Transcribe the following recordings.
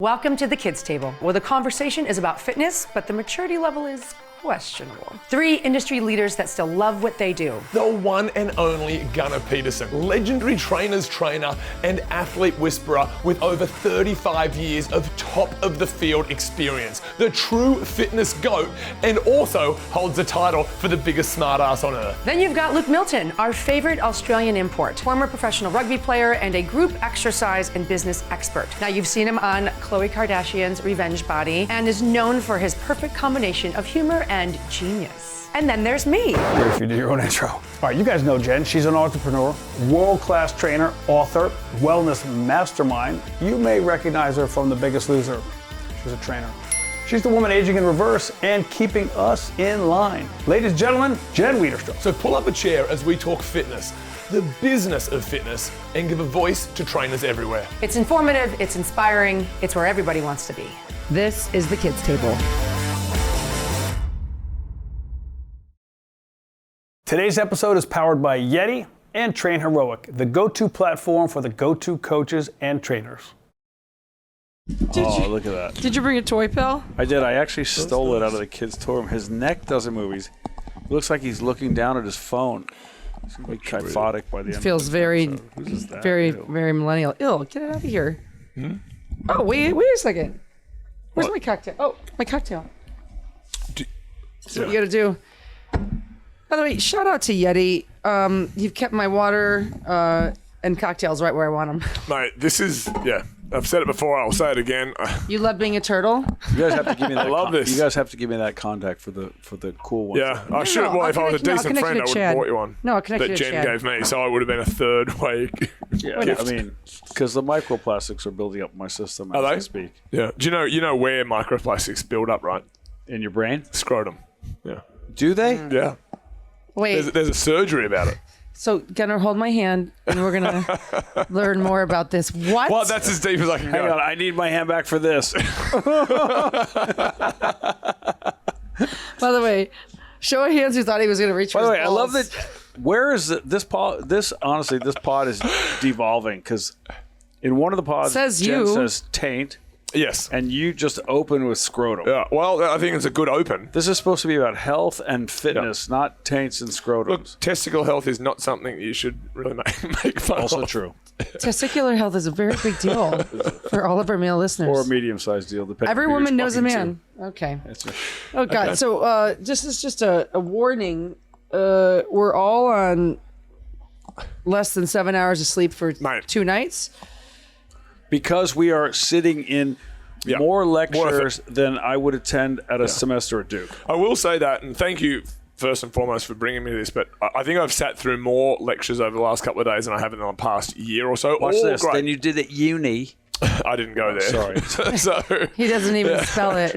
Welcome to the kids' table, where the conversation is about fitness, but the maturity level is questionable. 3 industry leaders that still love what they do. The one and only Gunnar Peterson, legendary trainer's trainer and athlete whisperer with over 35 years of top of the field experience, the true fitness GOAT, and also holds the title for the biggest smartass on earth. Then you've got Luke Milton, our favorite Australian import, former professional rugby player and a group exercise and business expert. Now you've seen him on Khloe Kardashian's Revenge Body and is known for his perfect combination of humor and genius. And then there's me. Here if you do your own intro. All right, you guys know Jen. She's an entrepreneur, world-class trainer, author, wellness mastermind. You may recognize her from The Biggest Loser. She's a trainer. She's the woman aging in reverse and keeping us in line. Ladies and gentlemen, Jen Widerstrom. So pull up a chair as we talk fitness, the business of fitness, and give a voice to trainers everywhere. It's informative, it's inspiring, it's where everybody wants to be. This is the kids' table. Today's episode is powered by Yeti and Train Heroic, the go-to platform for the go-to coaches and trainers. Look at that. Did you bring a toy, pal? I did. I actually stole it out of the kid's toy room. His neck doesn't move. He looks like he's looking down at his phone. He's going to be kyphotic by the end. Feels very, very, Ew. very millennial. Ew, get it out of here. Oh, wait a second. Where's my cocktail? Oh, my cocktail. That's what you got to do. By the way, shout out to Yeti. You've kept my water and cocktails right where I want them. Mate, this is, I've said it before, I'll say it again. You love being a turtle? You guys have to give me that. I love this. You guys have to give me that contact for the cool ones. Yeah, I should have. Well, if I was a decent friend, I would have bought you one. No, I'll connect that you to Jen Chad. gave me, so I would have been a third way. Yeah, I mean, because the microplastics are building up my system as Are I they? speak. Yeah. Do you know where microplastics build up, right? In your brain? Scrotum. Yeah. Do they? Yeah. Wait, There's a surgery about it. so Gunnar, hold my hand, and we're going to learn more about this. What? Well, that's as deep as I can Hang go. on, I need my hand back for this. By the way, show of hands who thought he was going to reach for By the his way, I love balls. that. Where is this pod? This pod is devolving because in one of the pods, Says Jen you. says taint, Yes. and you just open with scrotum. Yeah. Well, I think it's a good open. This is supposed to be about health and fitness, not taints and scrotums. Look, testicle health is not something you should really make fun Also of. true. Testicular health is a very big deal for all of our male listeners. Or a medium-sized deal, depending Every on who you're woman knows a talking man. Okay. to. Oh God. Okay. So this is just a warning. We're all on less than 7 hours of sleep for Mate. 2 nights. Because we are sitting in Yeah. more More lectures than I would attend at a semester at Duke. I will say that, and thank you first and foremost for bringing me this, but I think I've sat through more lectures over the last couple of days than I have in the past year or so. Watch All this. great. Then you did at uni. I didn't go there. Sorry. so, He doesn't even spell it.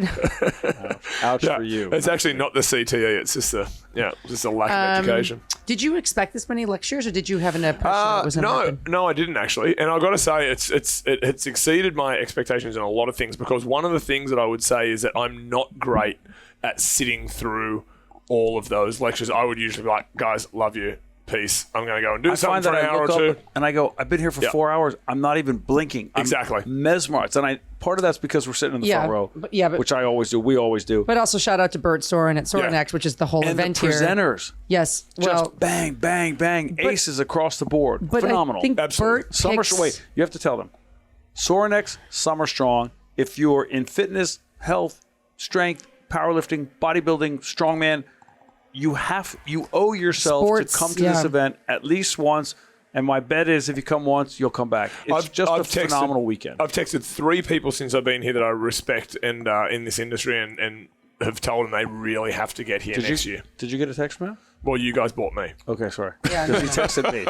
Ouch yeah, for you. it's actually not the CTE. It's just a lack of education. Did you expect this many lectures, or did you have an impression it was going to happen? No, I didn't actually. And I got to say, it's exceeded my expectations in a lot of things, because one of the things that I would say is that I'm not great at sitting through all of those lectures. I would usually be like, guys, love you. Peace. I'm going to go and do I something find for that an I hour or look two. up and I go, I've been here for 4 hours. I'm not even blinking. I'm Exactly. mesmerized. And part of that's because we're sitting in the front row, but- which I always do. We always do. But also shout out to Bert Soren at Soren Yeah. X, which is the whole And the event here. presenters, Yes. Well, just bang, bang, bang, aces across the board. but Phenomenal. I think Absolutely. Bert Summer, picks, wait, you have to tell them. Sorenex, Summer Strong. If you're in fitness, health, strength, powerlifting, bodybuilding, strongman, you owe yourself Sports, to come to this yeah. event at least once. And my bet is if you come once, you'll come back. It's a phenomenal weekend. I've texted 3 people since I've been here that I respect and in this industry and have told them they really have to get here next year. Did you get a text from him? Well, you guys bought me. Okay, sorry. Yeah, Because he texted me.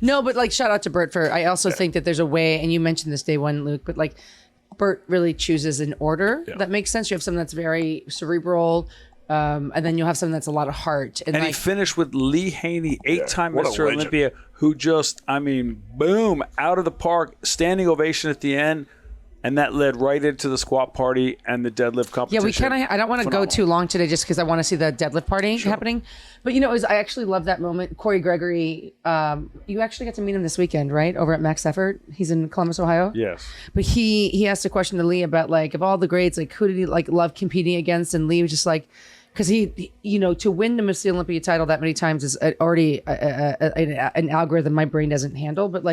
No, but like shout out to Bert for. I also think that there's a way, and you mentioned this day one, Luke, but like Bert really chooses an order that makes sense. You have something that's very cerebral, and then you'll have something that's a lot of heart. And he finished with Lee Haney, 8-time what a Mr. legend. Olympia, who just, boom, out of the park, standing ovation at the end. And that led right into the squat party and the deadlift competition. Yeah, we kind of. I don't want to go too long today, just because I want to see the deadlift party happening. But I actually love that moment. Corey Gregory, you actually got to meet him this weekend, right? Over at Max Effort. He's in Columbus, Ohio. Yes. But he asked a question to Lee about of all the greats, who did he love competing against? And Lee was just because he to win the Mr. Olympia title that many times is already an algorithm my brain doesn't handle. But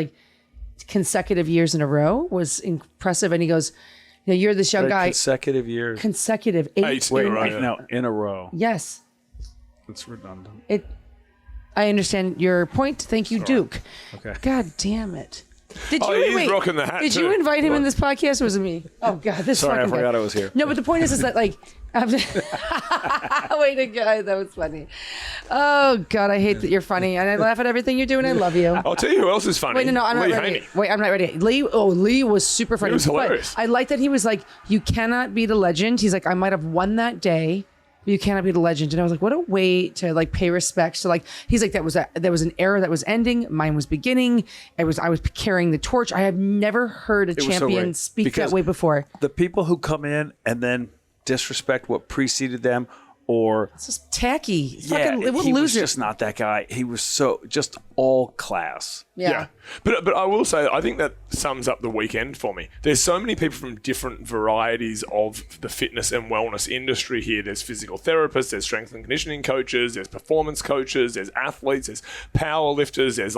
consecutive years in a row was impressive. And he goes, you're this young guy. Consecutive years. Consecutive 8 Wait, in a row. Yes. It's redundant. I understand your point. Thank you, Duke. Okay. God damn it. Did he's rocking the hat Did too. you invite him in this podcast, or was it me? Oh God, this Sorry, I fucking forgot guy. I was here. No, but the point is that wait a guy, that was funny. Oh God, I hate that you're funny, and I laugh at everything you do, and I love you. I'll tell you who else is funny. Wait, no, I'm not Lee ready. Haney. Wait, I'm not ready. Lee was super funny. He was hilarious. But I like that he was you cannot beat a legend. He's I might have won that day, but you cannot beat a legend. And I was what a way to pay respects to he's there was an era that was ending, mine was beginning. I was carrying the torch. I have never heard a champion speak that way before. The people who come in and then disrespect what preceded them, or it's just tacky. he was just not that guy. He was just all class. Yeah. But I will say, I think that sums up the weekend for me. There's so many people from different varieties of the fitness and wellness industry here. There's physical therapists, there's strength and conditioning coaches, there's performance coaches, there's athletes, there's power lifters, there's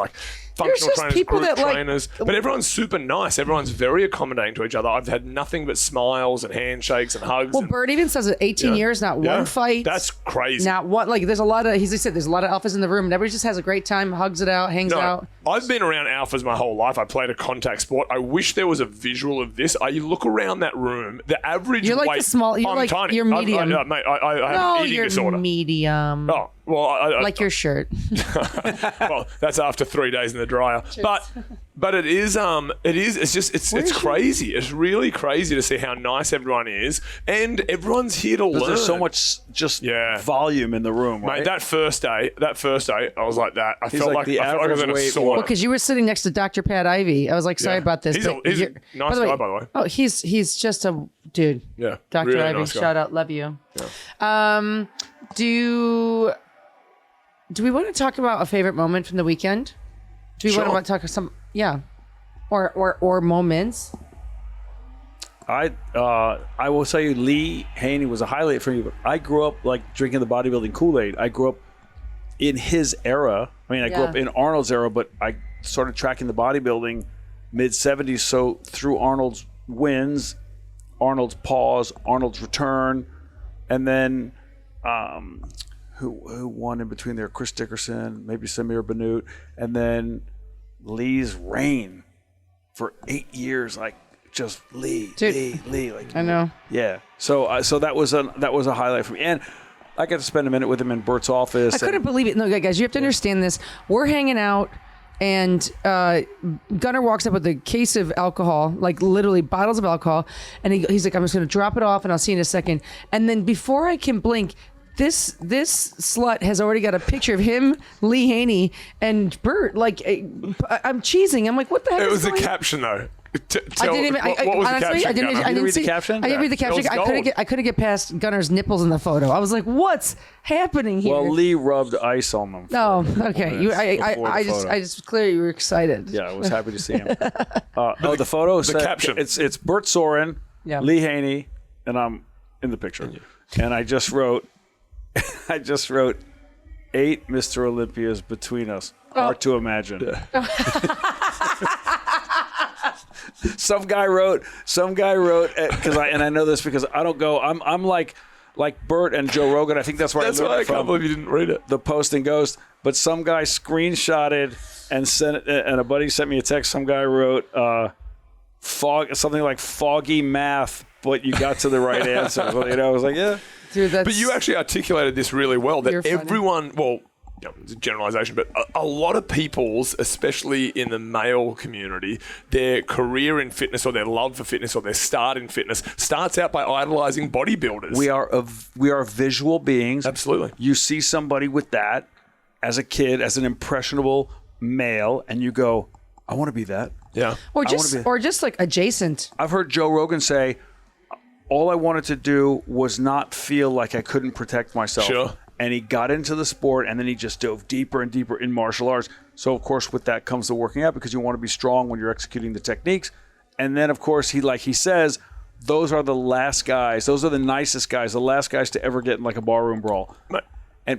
functional just trainers, people group that trainers. But everyone's super nice. Everyone's very accommodating to each other. I've had nothing but smiles and handshakes and hugs. Well, Bert even says it 18 years, not one fight. That's crazy. Not one. There's a lot of, he said, there's a lot of alphas in the room, and everybody just has a great time, hugs it out, hangs out. I've been around alphas my whole life. I played a contact sport. I wish there was a visual of this. You look around that room, the average You're weight... the small... You're tiny. You're medium. Mate, I have an eating disorder. You're medium. Oh, well... your shirt. Well, that's after 3 days in the dryer. But it is it's crazy. It's really crazy to see how nice everyone is, and everyone's here to learn. There's so much volume in the room, right? Mate, that first day, I was like that. I felt like I was in a sauna. Well, because you were sitting next to Dr. Pat Ivy. I was sorry about this. He's a nice guy, by the way. Oh, he's just a dude. Yeah, Dr. really Ivy, nice guy. shout out, love you. Yeah. Do we want to talk about a favorite moment from the weekend? Do we want to talk some or moments? I will tell you, Lee Haney was a highlight for me. But I grew up drinking the bodybuilding Kool-Aid. I grew up in his era. I mean, I grew up in Arnold's era, but I started tracking the bodybuilding mid-'70s. So through Arnold's wins, Arnold's pause, Arnold's return, and then who won in between there? Chris Dickerson, maybe Samir Bannout, and then Lee's reign for 8 years, just Lee. I know. Yeah. So that was a highlight for me, and I got to spend a minute with him in Bert's office. I couldn't believe it. No, guys, you have to understand this. We're hanging out, and Gunnar walks up with a case of alcohol, literally bottles of alcohol, and he's like, I'm just going to drop it off, and I'll see you in a second. And then before I can blink, this slut has already got a picture of him, Lee Haney, and Bert. I'm cheesing. I'm like, what the heck? It was a caption though. What was honestly, the caption? Did you read the caption? I didn't read the caption. I couldn't get past Gunnar's nipples in the photo. I was like, what's happening here? Well, Lee rubbed ice on them. Oh, okay. I just clearly you were excited. Yeah, I was happy to see him. The photo. The caption. It's Bert Soren, Lee Haney, and I'm in the picture. And I just wrote 8 Mr. Olympias between us. Hard to imagine. Some guy wrote, because I know this because I don't go. I'm like Bert and Joe Rogan. I think that's where That's I learned why I it from. can't believe you didn't read it. The Post and Ghost. But some guy screenshotted and sent it, and a buddy sent me a text. Some guy wrote something like foggy math, but you got to the right answer. I was like, yeah. Dude, But you actually articulated this really well. That You're funny. everyone, it's a generalization, but a lot of people's, especially in the male community, their career in fitness or their love for fitness or their start in fitness starts out by idolizing bodybuilders. We are visual beings. Absolutely. You see somebody with that as a kid, as an impressionable male, and you go, I want to be that. Yeah. Or just like adjacent. I've heard Joe Rogan say, all I wanted to do was not feel like I couldn't protect myself. Sure. And he got into the sport, and then he just dove deeper and deeper in martial arts. So, of course, with that comes the working out, because you want to be strong when you're executing the techniques. And then, of course, he says, those are the last guys. Those are the nicest guys, the last guys to ever get in like a barroom brawl. Right.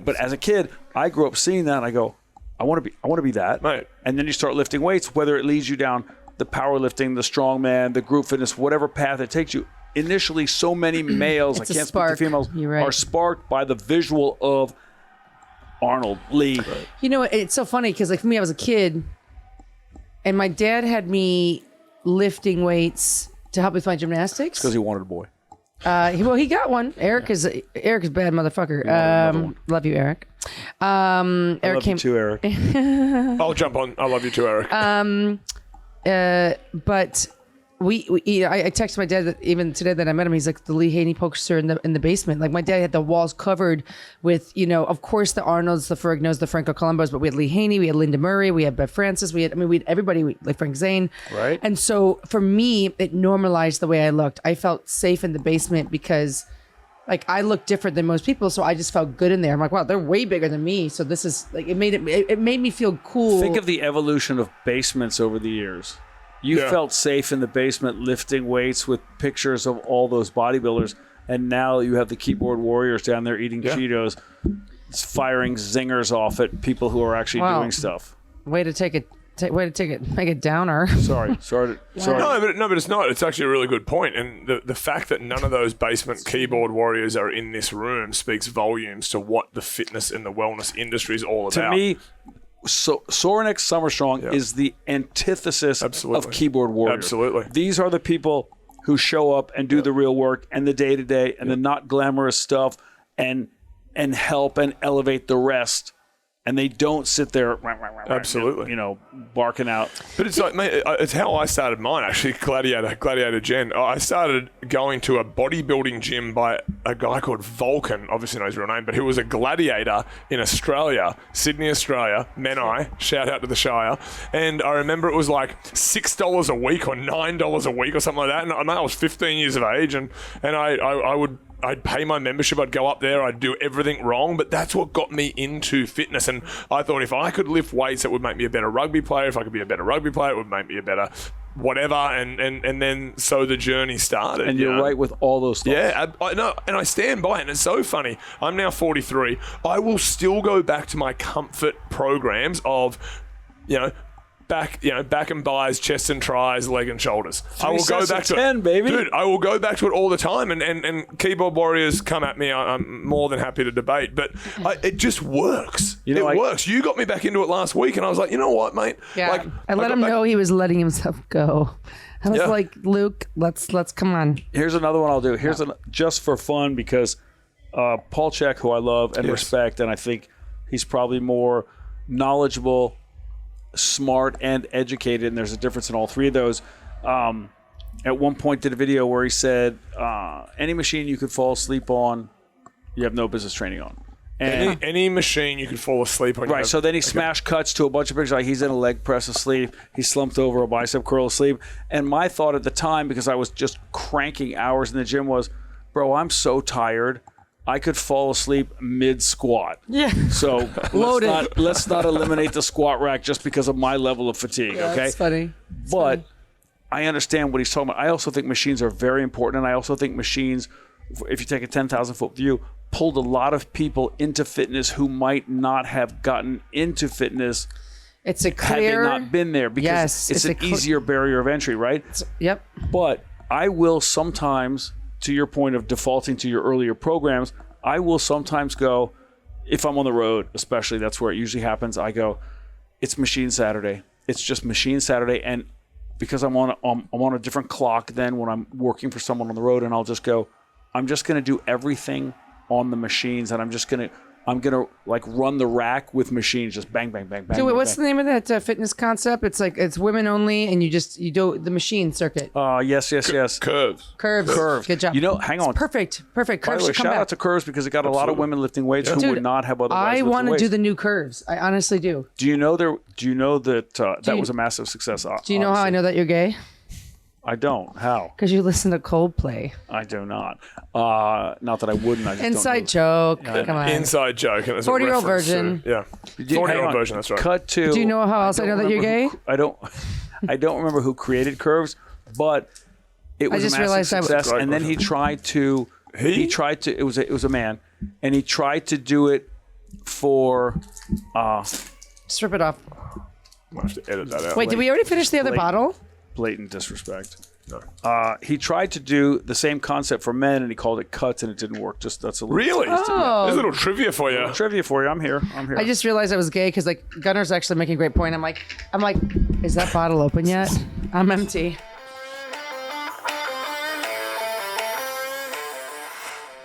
But as a kid, I grew up seeing that, and I go, I want to be that. Right. And then you start lifting weights, whether it leads you down the powerlifting, the strongman, the group fitness, whatever path it takes you. Initially, so many males, I can't speak to females, are sparked by the visual of Arnold, Lee. Right. You know, it's so funny because like for me, I was a kid, and my dad had me lifting weights to help with my gymnastics. Because he wanted a boy. He got one. Eric is a bad motherfucker. Love you, Eric. Eric I love you too, Eric. I'll jump on. I love you too, Eric. But I texted my dad that even today that I met him. He's like, the Lee Haney poster in the basement. Like my dad had the walls covered with, of course the Arnolds, the Ferrignos, the Franco Columbos, but we had Lee Haney, we had Linda Murray, we had Bev Francis, we had everybody, like Frank Zane. Right. And so for me, it normalized the way I looked. I felt safe in the basement because like I look different than most people, so I just felt good in there. I'm like, wow, they're way bigger than me. So this is like it made me feel cool. Think of the evolution of basements over the years. You felt safe in the basement lifting weights with pictures of all those bodybuilders, and now you have the keyboard warriors down there eating Cheetos, firing zingers off at people who are actually doing stuff. Way to take it, make it downer. Sorry. No, but it's not. It's actually a really good point. And the fact that none of those basement keyboard warriors are in this room speaks volumes to what the fitness and the wellness industry is all about. To me, Sorenex Summer Strong is the antithesis of keyboard warriors. Absolutely. These are the people who show up and do the real work and the day-to-day and the not glamorous stuff and help and elevate the rest. And they don't sit there, absolutely, barking out. But it's like, mate, it's how I started mine, actually, Gladiator Jen. I started going to a bodybuilding gym by a guy called Vulcan, obviously not his real name, but he was a gladiator in Australia, Sydney, Australia, Menai, shout out to the Shire. And I remember it was like $6 a week or $9 a week or something like that. And I was 15 years of age, and I'd pay my membership, I'd go up there, I'd do everything wrong, but that's what got me into fitness. And I thought if I could lift weights, it would make me a better rugby player. If I could be a better rugby player, it would make me a better whatever. And then so the journey started. And you're right with all those thoughts. Yeah, I know, and I stand by it. And it's so funny. I'm now 43. I will still go back to my comfort programs of, back and buys, chest and tries, leg and shoulders. I will go back to 10, baby. Dude, I will go back to it all the time. And keyboard warriors come at me. I'm more than happy to debate, but it just works. It works. You got me back into it last week, and I was like, you know what, mate? Yeah. I let him know he was letting himself go. I was like, Luke, let's come on. Here's another one I'll do. Here's just for fun, because Paul Chek, who I love and respect, and I think he's probably more knowledgeable, smart, and educated, and there's a difference in all three of those. At one point did a video where he said, any machine you could fall asleep on, you have no business training on. And any machine you could fall asleep on. Right, so then he smash cuts to a bunch of pictures, like he's in a leg press asleep, he's slumped over a bicep curl asleep, and my thought at the time, because I was just cranking hours in the gym, was, bro, I'm so tired, I could fall asleep mid-squat. Yeah. So let's not eliminate the squat rack just because of my level of fatigue, okay? That's funny. But I understand what he's talking about. I also think machines are very important, and I also think machines, if you take a 10,000-foot view, pulled a lot of people into fitness who might not have gotten into fitness had they not been there, because it's an easier barrier of entry, right? Yep. But I will sometimes, to your point of defaulting to your earlier programs, I will sometimes go, if I'm on the road, especially, that's where it usually happens, I go, it's Machine Saturday. It's just Machine Saturday, and because I'm on a different clock than when I'm working for someone on the road, and I'll just go, I'm just going to do everything on the machines, and I'm just going to I'm gonna like run the rack with machines, just bang, bang, bang, bang. Dude, bang, what's bang. the name of that fitness concept? It's like it's women only, and you do the machine circuit. Yes. Curves. Curves. Good job. You know, hang on. Perfect. By Curves the way, should come shout back. out to Curves because it got a lot of women lifting weights who Dude, would not have otherwise. I lifted want to do weights. the new curves. I honestly do. Do you know that that was a massive success? Do you know how I know that you're gay? I don't. How? Because you listen to Coldplay. I do not. Not that I wouldn't. I just Inside don't know. joke. Come on. Inside joke. And there's a 40-year-old reference to- version. Yeah. Hang 40-year-old on. version, that's right. Cut to. Do you know how else I know that you're gay? I don't remember who created Curves, but it was just a massive realized I- success. Great And then question. he tried to. It was a man, and he tried to do it for. Just rip it off. Might have to edit that out. Wait, did we already finish the other bottle? Blatant disrespect. No. He tried to do the same concept for men, and he called it cuts, and it didn't work. Just that's a little Really? Oh. There's a little trivia for you. trivia for you. I'm here. I just realized I was gay because like Gunnar's actually making a great point. I'm like, is that bottle open yet? I'm empty.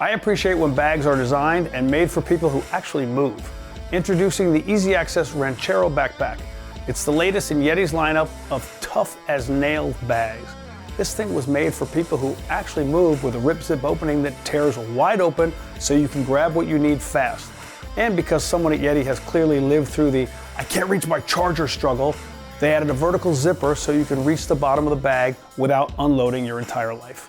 I appreciate when bags are designed and made for people who actually move. Introducing the Easy Access Ranchero Backpack. It's the latest in Yeti's lineup of tough as nails bags. This thing was made for people who actually move with a rip zip opening that tears wide open so you can grab what you need fast. And because someone at Yeti has clearly lived through the I can't reach my charger struggle, they added a vertical zipper so you can reach the bottom of the bag without unloading your entire life.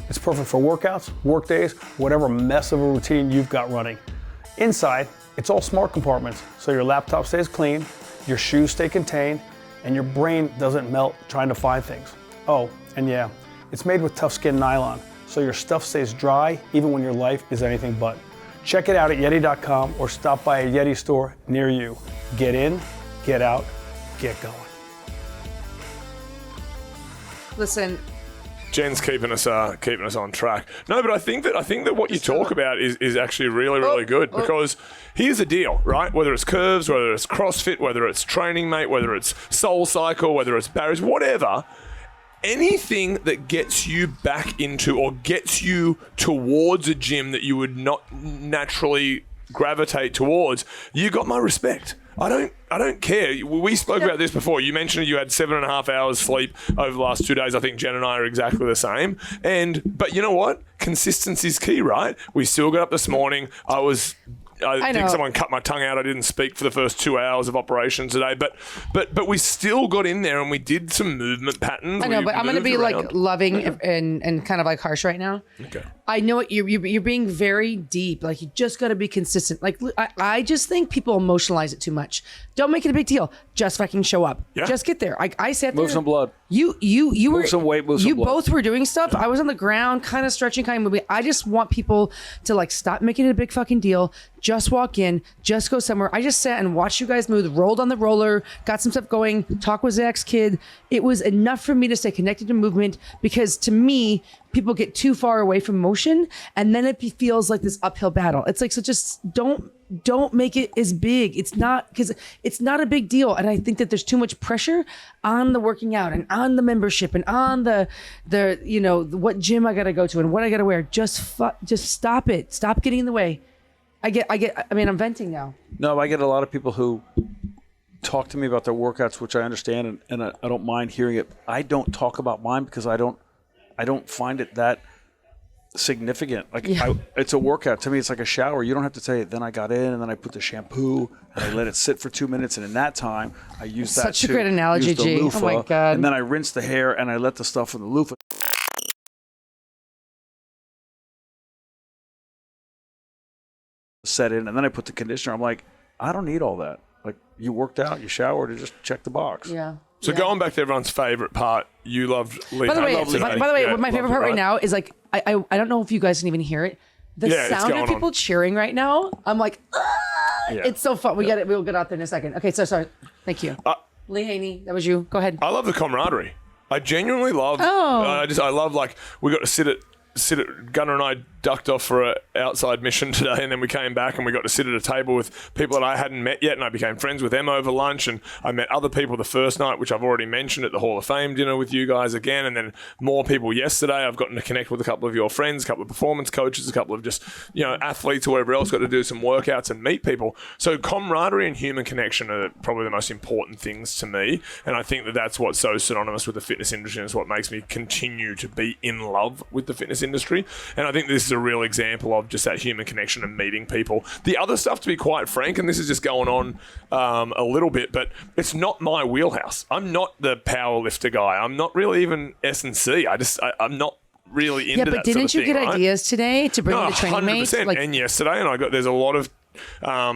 It's perfect for workouts, work days, whatever mess of a routine you've got running. Inside, it's all smart compartments, so your laptop stays clean, your shoes stay contained, and your brain doesn't melt trying to find things. Oh, and yeah, it's made with tough skin nylon, so your stuff stays dry even when your life is anything but. Check it out at Yeti.com or stop by a Yeti store near you. Get in, get out, get going. Listen, Jen's keeping us on track. No, but I think that what you talk about is actually really good because here's the deal, right? Whether it's curves, whether it's CrossFit, whether it's Training Mate, whether it's Soul Cycle, whether it's barriers, whatever, anything that gets you back into or gets you towards a gym that you would not naturally gravitate towards, you got my respect. I don't care. We spoke about this before. You mentioned you had 7.5 hours sleep over the last 2 days. I think Jen and I are exactly the same. But you know what? Consistency is key, right? We still got up this morning. I think someone cut my tongue out. I didn't speak for the first 2 hours of operation today, but we still got in there and we did some movement patterns. I know, but I'm going to be around. like loving and kind of like harsh right now. Okay. I know what you're being very deep. Like you just got to be consistent. Like I just think people emotionalize it too much. Don't make it a big deal. Just fucking show up. Yeah. Just get there. I sat there. Move some blood. You were Move some weight, move some you blood. both were doing stuff. I was on the ground, kind of stretching, kind of moving. I just want people to like stop making it a big fucking deal. Just walk in, just go somewhere. I just sat and watched you guys move, rolled on the roller, got some stuff going, talk with Zach's kid. It was enough for me to stay connected to movement because to me, people get too far away from motion and then it feels like this uphill battle. It's like, so just don't make it as big. It's not, because it's not a big deal. And I think that there's too much pressure on the working out and on the membership and on the what gym I got to go to and what I got to wear. Just stop it. Stop getting in the way. I mean, I'm venting now. No, I get a lot of people who talk to me about their workouts, which I understand, and I don't mind hearing it. I don't talk about mine because I don't find it that significant. Like it's a workout. To me, it's like a shower. You don't have to say, then I got in and then I put the shampoo and I let it sit for 2 minutes. And in that time, I use that Such a great analogy, use the G. loofah, Oh my God. And then I rinse the hair and I let the stuff in the loofah set in. And then I put the conditioner. I'm like, I don't need all that. Like you worked out, you showered, and just check the box. Yeah. So going back to everyone's favorite part, you loved Lee. By the way, Yeah, what my favorite part right now is like I don't know if you guys can even hear it. The Yeah, it's sound going of people on. cheering right now. I'm like, it's so fun. We'll get out there in a second. Okay, so sorry. Thank you, Lee Haney. That was you. Go ahead. I love the camaraderie. I genuinely love. Oh. I love like we got to sit at Gunnar and I ducked off for an outside mission today, and then we came back and we got to sit at a table with people that I hadn't met yet, and I became friends with them over lunch, and I met other people the first night, which I've already mentioned, at the Hall of Fame dinner with you guys again, and then more people yesterday. I've gotten to connect with a couple of your friends, a couple of performance coaches, a couple of just, athletes or whatever else, got to do some workouts and meet people. So camaraderie and human connection are probably the most important things to me, and I think that that's what's so synonymous with the fitness industry, and it's what makes me continue to be in love with the fitness industry. And I think this is a real example of just that human connection and meeting people. The other stuff, to be quite frank, and this is just going on a little bit, but it's not my wheelhouse. I'm not the power lifter guy. I'm not really even S&C. I'm not really into that sort of thing. Yeah, but didn't you get ideas today to bring the training mates? 100%. And yesterday, and there's a lot of I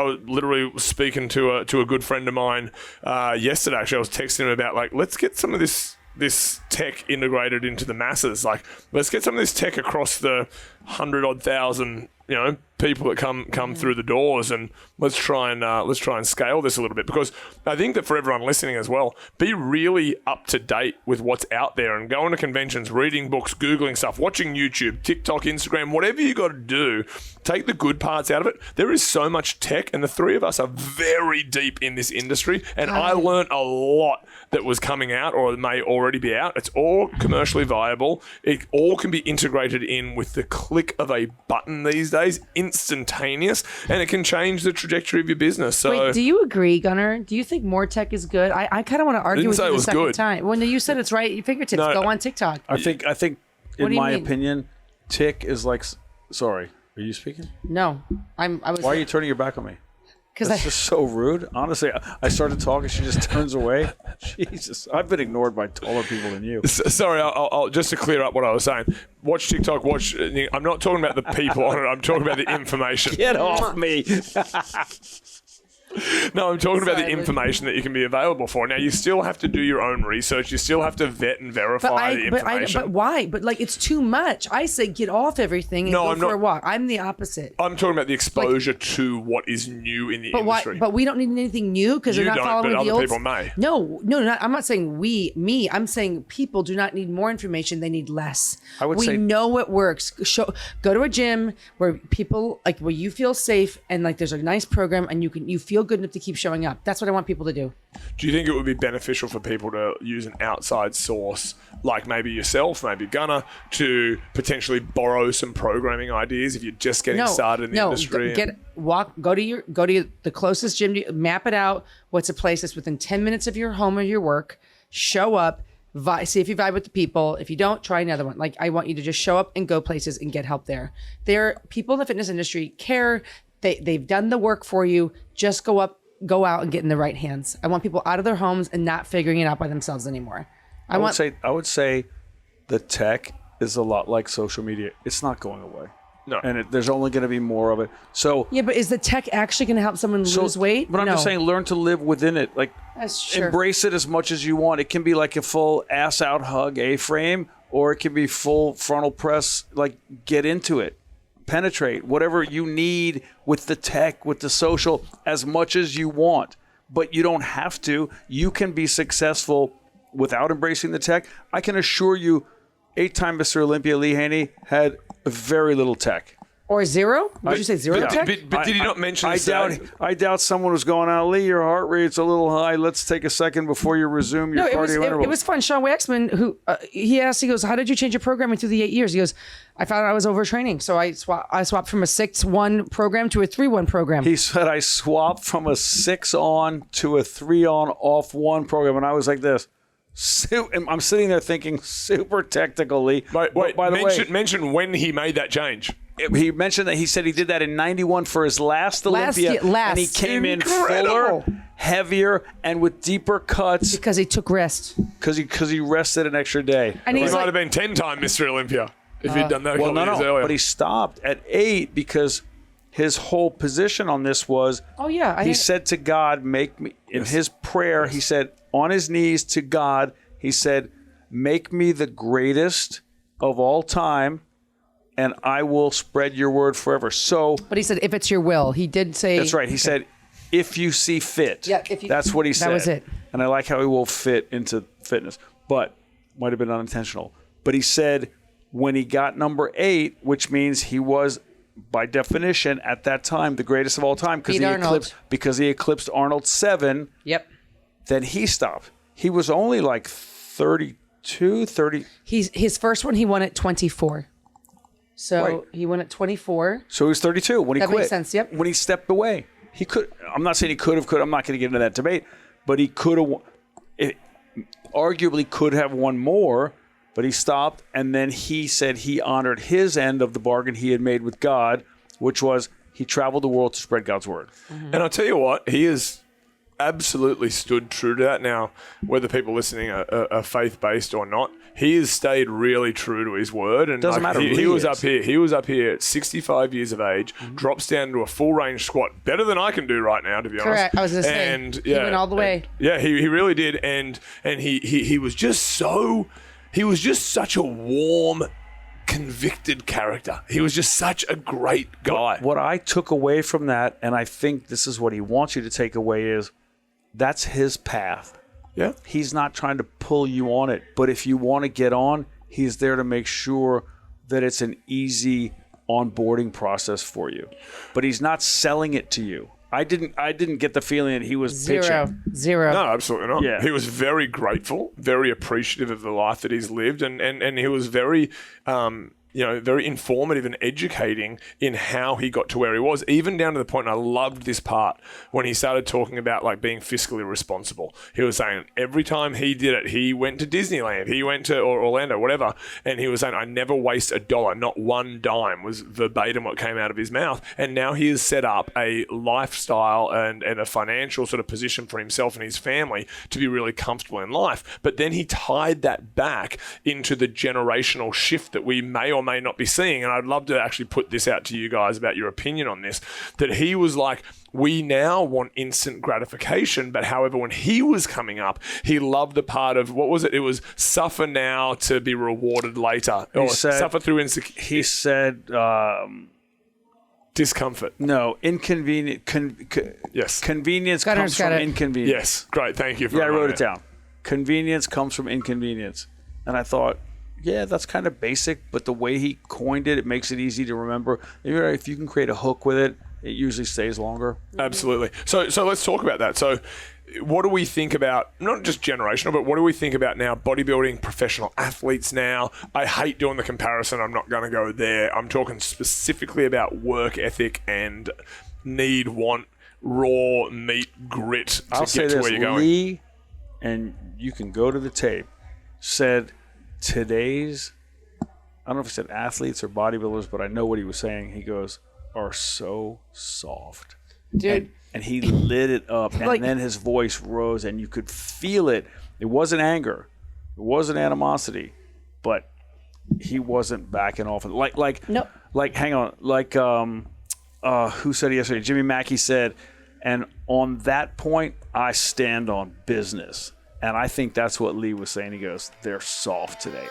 was literally speaking to a good friend of mine yesterday. Actually, I was texting him about let's get some of this tech integrated into the masses. Let's get some of this tech across the 100-odd thousand, people that come through the doors, and let's try and scale this a little bit, because I think that for everyone listening as well, be really up to date with what's out there and going to conventions, reading books, Googling stuff, watching YouTube, TikTok, Instagram, whatever you got to do. Take the good parts out of it. There is so much tech, and the three of us are very deep in this industry, and I learned a lot that was coming out or may already be out. It's all commercially viable. It all can be integrated in with the click of a button these days, instantaneous, and it can change the trajectory of your business. So, wait, do you agree, Gunnar? Do you think more tech is good? I kind of want to argue with you the second time. When you said it's right, your fingertips, go on TikTok. I think in my opinion, tick is sorry, are you speaking? No, I was. Why are you turning your back on me? That's just so rude. Honestly, I started talking, she just turns away. Jesus, I've been ignored by taller people than you. Sorry, I'll just to clear up what I was saying. Watch TikTok. I'm not talking about the people on it. I'm talking about the information. Get off me. No, I'm talking about the information that you can be available for. Now, you still have to do your own research. You still have to vet and verify the information. But why? But it's too much. I say get off everything and go for a walk. I'm the opposite. I'm talking about the exposure to what is new in the industry. But we don't need anything new because they're not following the old. But other people may. No, I'm not saying me. I'm saying people do not need more information. They need less. We know what works. Go to a gym where people where you feel safe and there's a nice program and you feel good enough to keep showing up. That's what I want people to do. Do you think it would be beneficial for people to use an outside source, like maybe yourself, maybe Gunnar, to potentially borrow some programming ideas if you're just getting started in the industry? Go to the closest gym, map it out. What's a place that's within 10 minutes of your home or your work? Show up, see if you vibe with the people. If you don't, try another one. I want you to just show up and go places and get help there. People in the fitness industry care. They've done the work for you. Just go out and get in the right hands. I want people out of their homes and not figuring it out by themselves anymore. I would say the tech is a lot like social media. It's not going away. No. And there's only going to be more of it. So yeah, but is the tech actually going to help someone lose weight? But I'm just saying, learn to live within it. Embrace it as much as you want. It can be like a full ass out hug A-frame, or it can be full frontal press. Get into it. Penetrate whatever you need with the tech, with the social, as much as you want. But you don't have to. You can be successful without embracing the tech. I can assure you, 8-time Mr. Olympia Lee Haney had very little tech. Or zero? Would you say zero tech? But did he not mention I doubt someone was going on, Lee, your heart rate's a little high. Let's take a second before you resume your cardio interval. It was fun. Sean Waxman, who he goes, how did you change your programming through the 8 years? He goes, I found out I was overtraining. So I swapped from a 6-1 program to a 3-1 program. He said, I swapped from a 6-on to a 3-on off 1 program. And I was like this. I'm sitting there thinking, super technically. Wait, mention when he made that change. He mentioned that he said he did that in 91 for his last Olympia. And he came in fuller, heavier, and with deeper cuts. Because he took rest. Because he rested an extra day. And he might have been 10-time Mr. Olympia if he'd done that a couple years earlier. But he stopped at 8 because his whole position on this was, he said to God, make me, in his prayer, he said, on his knees to God, he said, make me the greatest of all time, and I will spread your word forever. So, but he said, if it's your will. He did say. That's right. He said, if you see fit. Yeah, that's what he said. That was it. And I like how he will fit into fitness, but might have been unintentional. But he said, when he got number 8, which means he was, by definition, at that time, the greatest of all time because he eclipsed Arnold's 7. Yep. Then he stopped. He was only like 32, 30. His first one, he won at 24. So Right. he won at 24. So he was 32 when he That quit. makes sense, yep. When he stepped away. He could. I'm not saying he could have. I'm not going to get into that debate. But he could have. Arguably could have won more. But he stopped, and then he said he honored his end of the bargain he had made with God, which was he traveled the world to spread God's word. And I'll tell you what, he has absolutely stood true to that. Now, whether people listening are faith-based or not, he has stayed really true to his word. And Doesn't matter. He was up here. He was up here at 65 years of age, drops down to a full-range squat, better than I can do right now, to be honest. Correct. I was going to say, And he went all the way. Yeah, he really did. And he was just so... He was just such a warm, convicted character. He was just such a great guy. What I took away from that, and I think this is what he wants you to take away, is that's his path. Yeah. He's not trying to pull you on it. But if you want to get on, he's there to make sure that it's an easy onboarding process for you. But he's not selling it to you. I didn't get the feeling that he was pitching. Zero. No, absolutely not. Yeah. He was very grateful, very appreciative of the life that he's lived, and he was very very informative and educating in how he got to where he was, even down to the point, and I loved this part, when he started talking about like being fiscally responsible. He was saying every time he did it, he went to Disneyland, he went to or Orlando, whatever, and he was saying, I never waste $1, not one dime, was verbatim what came out of his mouth. And now he has set up a lifestyle and a financial sort of position for himself and his family to be really comfortable in life. But then he tied that back into the generational shift that we may or may not be seeing. And I'd love to actually put this out to you guys about your opinion on this, that he was like, we now want instant gratification. But however, when he was coming up, he loved the part of, what was it? It was suffer now to be rewarded later. Or suffer through insecurity. He said... discomfort. No, inconvenient. Yes. Convenience Gunner's comes from got it. inconvenience. Yes. Great. Thank you for I wrote it down. Convenience comes from inconvenience. And I thought, yeah, that's kind of basic, but the way he coined it, it makes it easy to remember. If you can create a hook with it, it usually stays longer. Absolutely. So let's talk about that. So what do we think about, not just generational, but what do we think about now bodybuilding, professional athletes now? I hate doing the comparison. I'm not going to go there. I'm talking specifically about work ethic and need, want, raw meat, grit to get to where you're going. Lee, and you can go to the tape, said today's, I don't know if he said athletes or bodybuilders, but I know what he was saying. He goes, are so soft. Dude. And he lit it up, and then his voice rose, and you could feel it. It wasn't anger. It wasn't animosity. But he wasn't backing off. Nope. Hang on. Who said it yesterday? Jimmy Mackey said, and on that point, I stand on business. And I think that's what Lee was saying. He goes, they're soft today.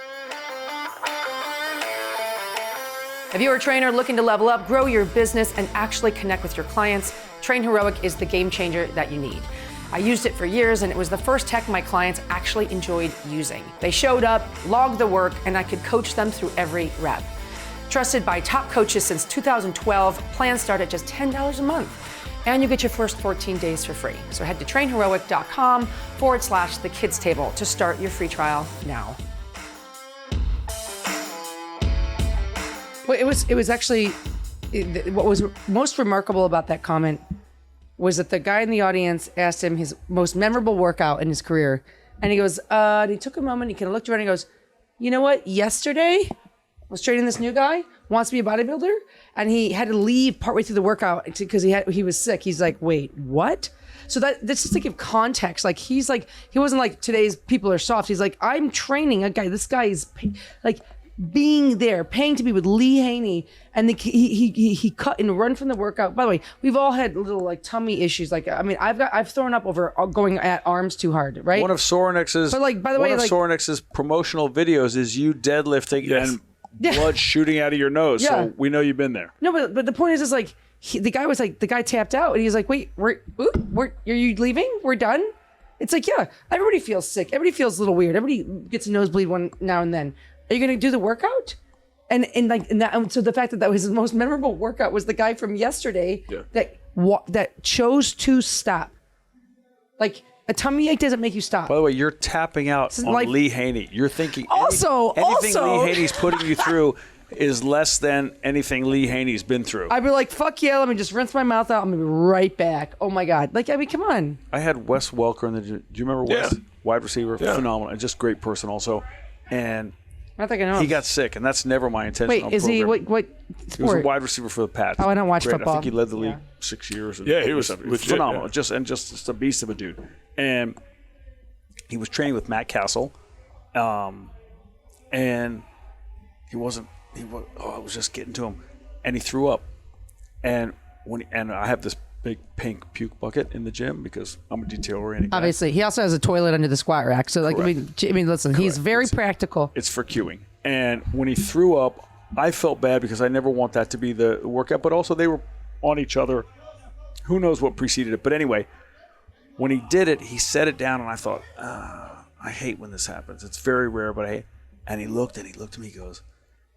If you're a trainer looking to level up, grow your business, and actually connect with your clients, Train Heroic is the game changer that you need. I used it for years, and it was the first tech my clients actually enjoyed using. They showed up, logged the work, and I could coach them through every rep. Trusted by top coaches since 2012, plans start at just $10 a month. And you get your first 14 days for free. So head to trainheroic.com/the kids table to start your free trial now. Well, it was actually, what was most remarkable about that comment was that the guy in the audience asked him his most memorable workout in his career. And he goes, and he took a moment, he kind of looked around and he goes, you know what, yesterday I was training this new guy, wants to be a bodybuilder, and he had to leave partway through the workout because he was sick. He's like, wait, what? So that's just to give context. Like, he wasn't like today's people are soft. He's like, I'm training a guy. This guy is like being there, paying to be with Lee Haney, and he cut and run from the workout. By the way, we've all had little like tummy issues. Like, I mean, I've thrown up over going at arms too hard, right? One of Sorenex's, Sorenex's promotional videos is you deadlifting and blood shooting out of your nose. Yeah. So we know you've been there. No, but the point is like the guy tapped out, and he's like, wait, are you leaving? We're done. It's like, yeah, everybody feels sick. Everybody feels a little weird. Everybody gets a nosebleed one now and then. Are you going to do the workout? And so the fact that was his most memorable workout was the guy from yesterday that chose to stop. Like a tummy ache doesn't make you stop. By the way, you're tapping out on Lee Haney. You're thinking anything Lee Haney's putting you through is less than anything Lee Haney's been through. I'd be like, fuck yeah, let me just rinse my mouth out. I'm going to be right back. Oh my God. Like, I mean, come on. I had Wes Welker in the gym. Do you remember Wes? Wide receiver, phenomenal, and just great person also. And I think I know. He got sick, and that's never my intention. Wait, is he, what sport? He was a wide receiver for the Pats. Oh, I don't watch football. I think he led the league 6 years. Yeah, he was legit, phenomenal. Just a beast of a dude. And he was training with Matt Castle, and I was just getting to him, and he threw up, and I have this big pink puke bucket in the gym because I'm a detail-oriented guy. Obviously, he also has a toilet under the squat rack. So, like, I mean, listen, he's very practical. It's for queuing, and when he threw up, I felt bad because I never want that to be the workout. But also, they were on each other. Who knows what preceded it? But anyway, when he did it, he set it down, and I thought, I hate when this happens. It's very rare, but I hate. And he looked at me. He goes,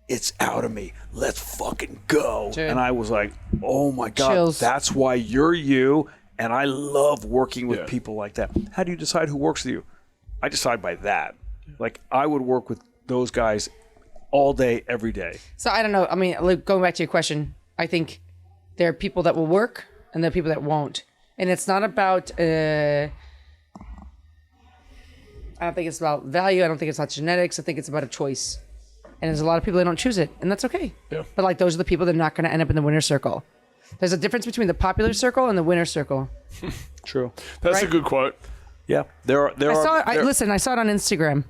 "It's out of me. Let's fucking go." Dude. And I was like, oh my God, Chills. That's why you're you. And I love working with people like that. How do you decide who works with you? I decide by that. Like, I would work with those guys all day, every day. So I don't know. I mean, Luke, going back to your question, I think there are people that will work and there are people that won't. And it's not about, I don't think it's about value. I don't think it's about genetics. I think it's about a choice. And there's a lot of people that don't choose it, and that's okay. Yeah. But like, those are the people that are not going to end up in the winner's circle. There's a difference between the popular circle and the winner's circle. True. That's a good quote. Yeah. Listen, I saw it on Instagram.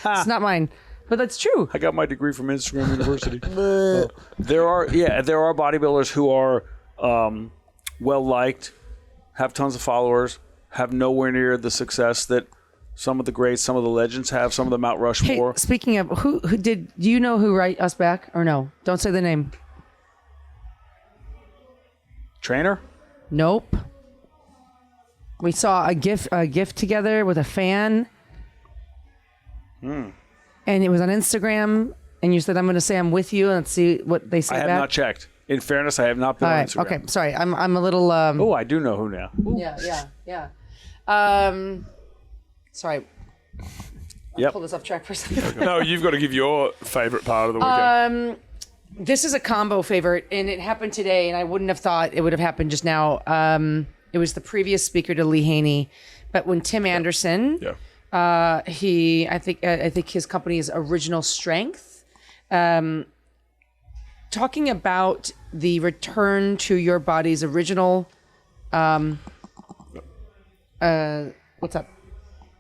It's not mine, but that's true. I got my degree from Instagram University. There are bodybuilders who are well liked, have tons of followers, have nowhere near the success that some of the greats, some of the legends have, some of the Mount Rushmore. Hey, speaking of, who do you know who write us back or no? Don't say the name. Trainer? Nope. We saw a gift together with a fan. And it was on Instagram, and you said, I'm going to say I'm with you and see what they say back. I have not checked. In fairness, I have not been on Instagram. Okay, sorry. I'm a little... I do know who now. Ooh. Yeah. Sorry. I'll pull this off track for a second. No, you've got to give your favorite part of the weekend. This is a combo favorite, and it happened today, and I wouldn't have thought it would have happened just now. It was the previous speaker to Lee Haney, but when Tim Anderson, I think his company is Original Strength, talking about the return to your body's original. What's up?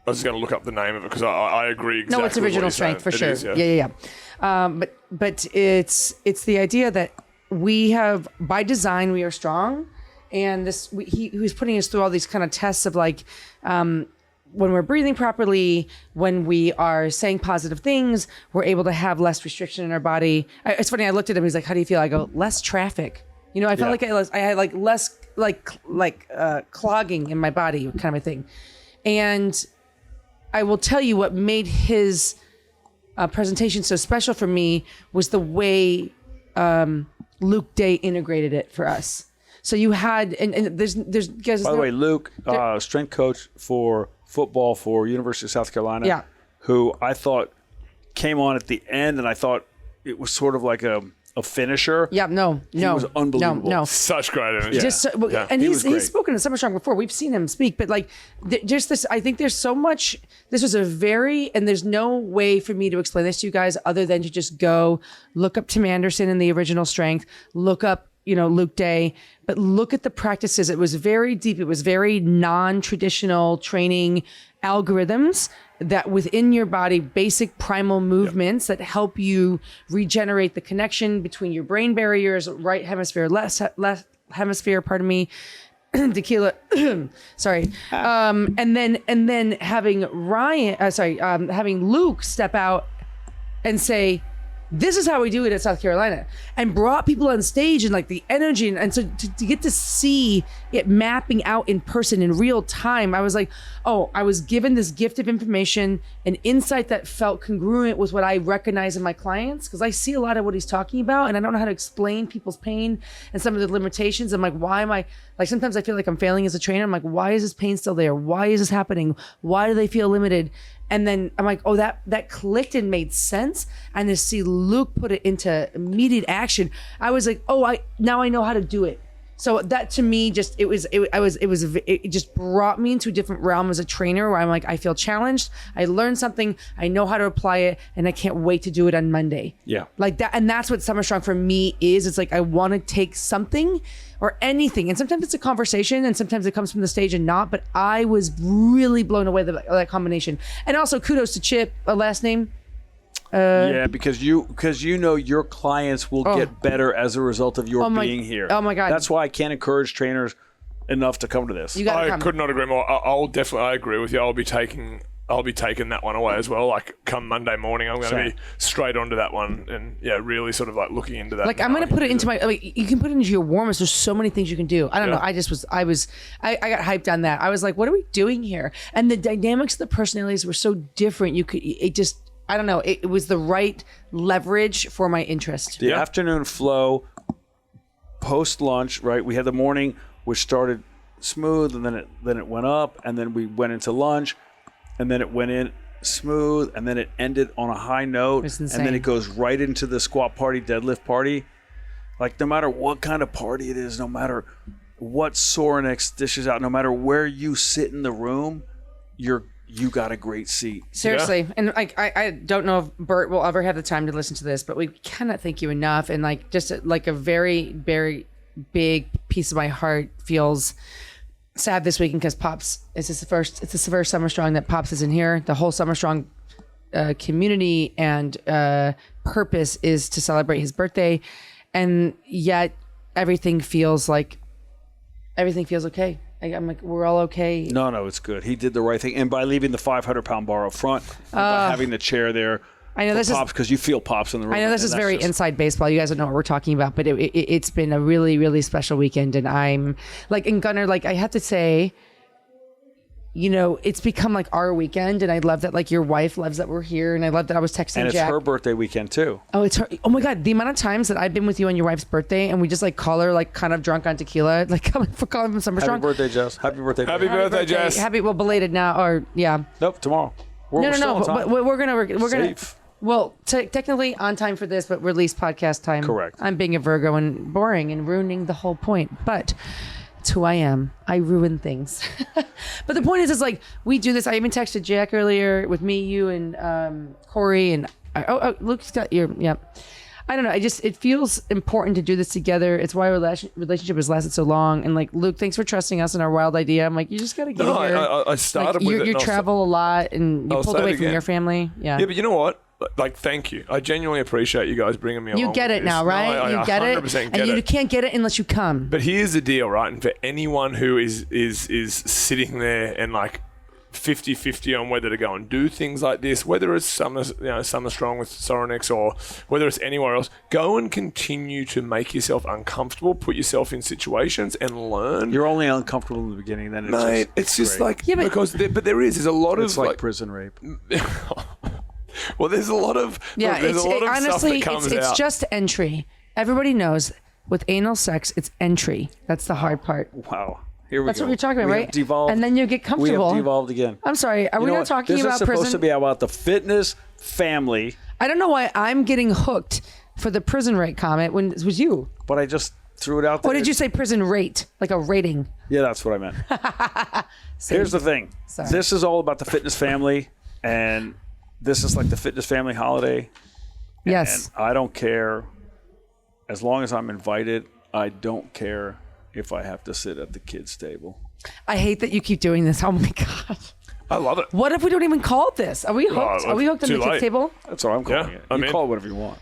I was just going to look up the name of it because I agree exactly. No, it's Original Strength for sure. Is, yeah. But it's the idea that we have, by design, we are strong, and he was putting us through all these kind of tests of like when we're breathing properly, when we are saying positive things, we're able to have less restriction in our body. It's funny. I looked at him. He's like, "How do you feel?" I go, "Less traffic." You know, I felt like I had like less clogging in my body, kind of a thing, and I will tell you what made his presentation so special for me was the way Luke Day integrated it for us. So you had, and there's guys. By the way, Luke, strength coach for football for University of South Carolina, who I thought came on at the end, and I thought it was sort of like a finisher. Yeah, no. He was unbelievable. No. Such great energy. And he's spoken to Summer Strong before. We've seen him speak, but like, just this, I think there's so much, this was and there's no way for me to explain this to you guys other than to just go look up Tim Anderson in the Original Strength, look up, Luke Day, but look at the practices. It was very deep. It was very non-traditional training algorithms that within your body, basic primal movements that help you regenerate the connection between your brain barriers, right hemisphere, left hemisphere, tequila, sorry. And then having having Luke step out and say, this is how we do it at South Carolina, and brought people on stage and like the energy. And so to get to see it mapping out in person in real time, I was like, oh, I was given this gift of information, an insight that felt congruent with what I recognize in my clients. Cause I see a lot of what he's talking about and I don't know how to explain people's pain and some of the limitations. I'm like, why am I, like, sometimes I feel like I'm failing as a trainer. I'm like, why is this pain still there? Why is this happening? Why do they feel limited? And then I'm like, oh, that clicked and made sense. And to see Luke put it into immediate action, I was like, oh, now I know how to do it. So that to me, it just brought me into a different realm as a trainer where I'm like, I feel challenged. I learned something. I know how to apply it, and I can't wait to do it on Monday. Yeah, like that, and that's what Summer Strong for me is. It's like I want to take something or anything, and sometimes it's a conversation, and sometimes it comes from the stage and not. But I was really blown away by that combination, and also kudos to Chip, a last name. Yeah, because you know your clients will get better as a result of your being here. Oh my God! That's why I can't encourage trainers enough to come to this. I could not agree more. I agree with you. I'll be taking that one away as well. Like come Monday morning, I'm going to be straight onto that one, and really sort of like looking into that. Like I'm going to put it into my. Like, you can put it into your warm-ups. There's so many things you can do. I don't know. I got hyped on that. I was like, what are we doing here? And the dynamics of the personalities were so different. I don't know. It was the right leverage for my interest. The afternoon flow, post lunch, right? We had the morning, which started smooth, and then it went up, and then we went into lunch, and then it went in smooth, and then it ended on a high note, and then it goes right into the squat party, deadlift party. Like no matter what kind of party it is, no matter what Sorinex dishes out, no matter where you sit in the room, you got a great seat. Seriously. Yeah. And like I don't know if Bert will ever have the time to listen to this, but we cannot thank you enough. And like just like a very, very big piece of my heart feels sad this weekend because Pops, it's the first Summer Strong that Pops isn't here. The whole Summer Strong community and purpose is to celebrate his birthday. And yet everything feels okay. I'm like, we're all okay. No, it's good. He did the right thing. And by leaving the 500-pound bar up front, and by having the chair there, I know this Pops, because you feel Pops in the room. I know this is very inside baseball. You guys don't know what we're talking about, but it's been a really, really special weekend. And I'm like, and Gunnar, like I have to say, you know, it's become like our weekend, and I love that like your wife loves that we're here, and I love that I was texting Jack. And it's her birthday weekend too. Oh, it's her. Oh my God, the amount of times that I've been with you on your wife's birthday, and we just like call her like kind of drunk on tequila, like calling from Summer Strong. Happy birthday, Jess. Happy birthday. Happy birthday, Jess. Well, belated now, or yeah. Nope, tomorrow. But we're gonna. Safe. Well, technically on time for this, but release podcast time. Correct. I'm being a Virgo and boring and ruining the whole point, but. It's who I am. I ruin things. But the point is like, we do this. I even texted Jack earlier with me, you, and Corey, and Luke's got your, yeah. I don't know. It feels important to do this together. It's why our relationship has lasted so long. And like, Luke, thanks for trusting us in our wild idea. I'm like, you just got to get here. I started with it. You travel a lot, and you pulled away from your family. Yeah. Yeah, but you know what? Like, thank you. I genuinely appreciate you guys bringing me along. You get it now, right? No, you get it, and you can't get it unless you come. But here's the deal, right? And for anyone who is sitting there and like 50-50 on whether to go and do things like this, whether it's Summer Strong with Sorinex or whether it's anywhere else, go and continue to make yourself uncomfortable, put yourself in situations and learn. You're only uncomfortable in the beginning, then it's just great. like, yeah, because there's a lot of like prison rape. Well, there's a lot of honestly, stuff that comes it's out. just entry. Everybody knows with anal sex, it's entry. That's the hard part. Wow. Here we That's go. what you're talking about, right? Devolved. And then you get comfortable. We have devolved again. I'm sorry. Are we not talking about prison? This is supposed to be about the fitness family. I don't know why I'm getting hooked for the prison rate comment when it was you. But I just threw it out there. What did you say? Prison rate, like a rating. Yeah, that's what I meant. Here's the thing. Sorry. This is all about the fitness family, and this is like the fitness family holiday. Yes. And I don't care. As long as I'm invited, I don't care if I have to sit at the kids' table. I hate that you keep doing this. Oh my God. I love it. What if we don't even call it this? Are we hooked? Are we hooked on the kids' table? That's what I'm calling it. You call it whatever you want.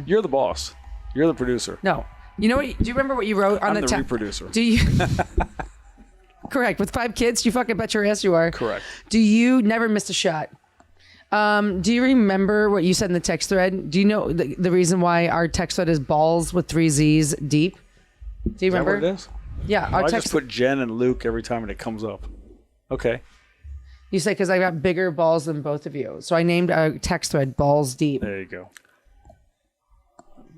You're the boss. You're the producer. No. You know what? Do you remember what you wrote on I'm the reproducer. Do you? Correct. With 5 kids, you fucking bet your ass you are. Correct. Do you never miss a shot? Do you remember what you said in the text thread? Do you know the reason why our text thread is balls with 3 Z's deep? Do you remember? Is that what it is? Yeah, I just put Jen and Luke every time and it comes up. Okay. You say because I got bigger balls than both of you. So I named our text thread balls deep. There you go.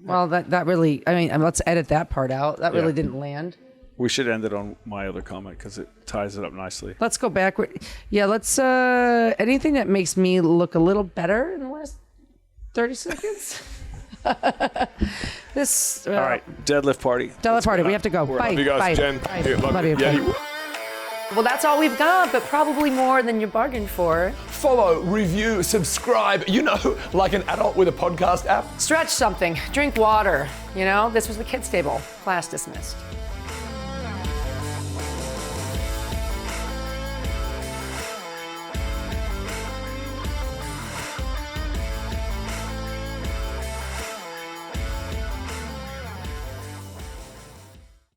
Well, that really, I mean, let's edit that part out. That really didn't land. We should end it on my other comment because it ties it up nicely. Let's go backward. Yeah, let's, anything that makes me look a little better in the last 30 seconds. This. All right, deadlift party. Deadlift party. We have to go. Bye. Love you guys, Bye. Jen. Bye. Yeah, love Love you. you. Yeah, Bye. Well, that's all we've got, but probably more than you bargained for. Follow, review, subscribe, like an adult with a podcast app. Stretch something, drink water. This was the kids' table. Class dismissed.